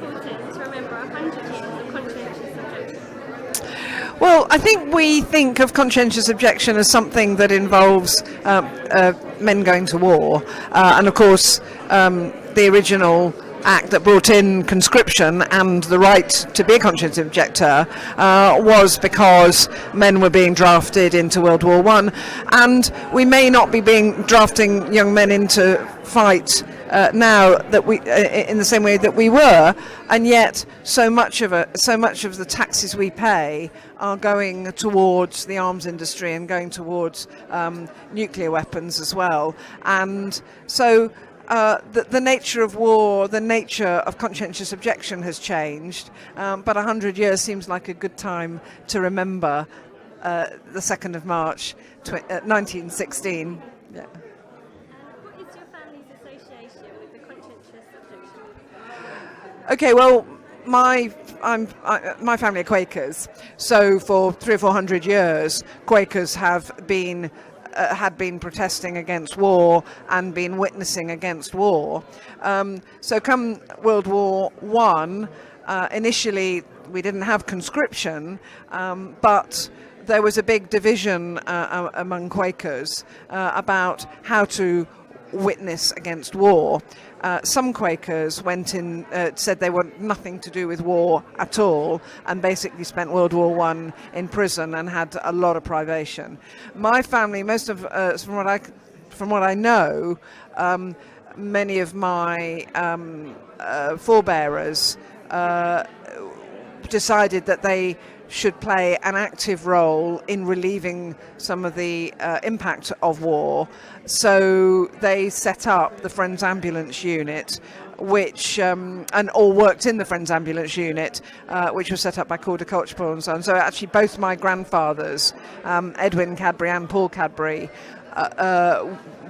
important to remember 100 years of conscientious objection? Well, I think we think of conscientious objection as something that involves men going to war. And of course, the original act that brought in conscription and the right to be a conscientious objector was because men were being drafted into World War I. And we may not be drafting young men into fight now that we in the same way that we were, and yet so much of the taxes we pay are going towards the arms industry and going towards nuclear weapons as well. And so the nature of war, the nature of conscientious objection has changed, but 100 years seems like a good time to remember the 2nd of March 1916. Yeah. What is your family's association with the conscientious objection? Okay, well, my family are Quakers, so for 300 or 400 years, Quakers have been had been protesting against war and been witnessing against war. So come World War I, initially we didn't have conscription, but there was a big division among Quakers about how to witness against war. Some Quakers went in, said they wanted nothing to do with war at all, and basically spent World War I in prison and had a lot of privation. My family, most of from what I know, many of my forebearers decided that they should play an active role in relieving some of the impact of war. So they set up the Friends Ambulance Unit, which or worked in the Friends Ambulance Unit, which was set up by Calder Colchpole and so on. So actually both my grandfathers, Edwin Cadbury and Paul Cadbury,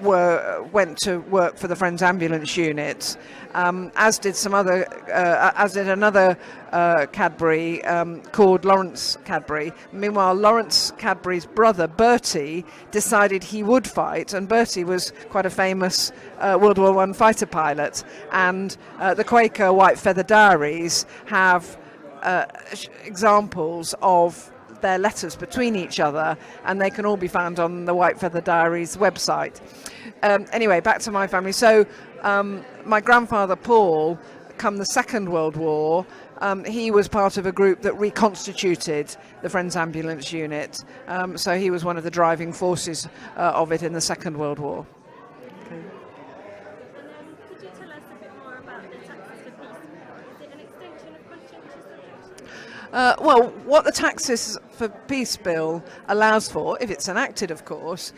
went to work for the Friends Ambulance Unit, as did another Cadbury called Lawrence Cadbury. Meanwhile, Lawrence Cadbury's brother Bertie decided he would fight, and Bertie was quite a famous World War I fighter pilot. And the Quaker White Feather Diaries have examples of their letters between each other, and they can all be found on the White Feather Diaries website. Anyway, back to my family. So my grandfather Paul, come the Second World War, he was part of a group that reconstituted the Friends Ambulance Unit. So he was one of the driving forces of it in the Second World War. Okay. Could you tell us a bit more about the taxes for peace? Is it an extension of conscientious objection? Well, what the Taxes for Peace Bill allows for, if it's enacted of course,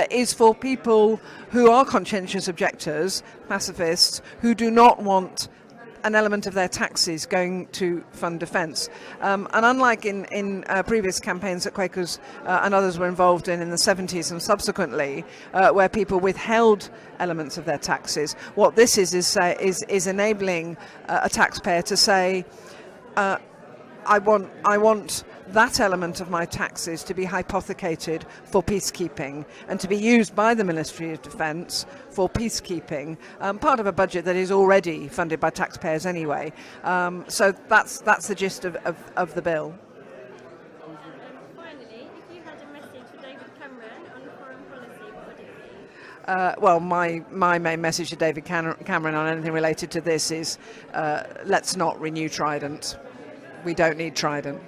is for people who are conscientious objectors, pacifists, who do not want an element of their taxes going to fund defence. And unlike in previous campaigns that Quakers and others were involved in the 70s and subsequently, where people withheld elements of their taxes, what this is enabling a taxpayer to say, I want that element of my taxes to be hypothecated for peacekeeping and to be used by the Ministry of Defence for peacekeeping, part of a budget that is already funded by taxpayers anyway. So that's the gist of the bill. Finally, if you had a message for David Cameron on foreign policy, what would it be? Well, my main message to David Cameron on anything related to this is let's not renew Trident. We don't need Trident.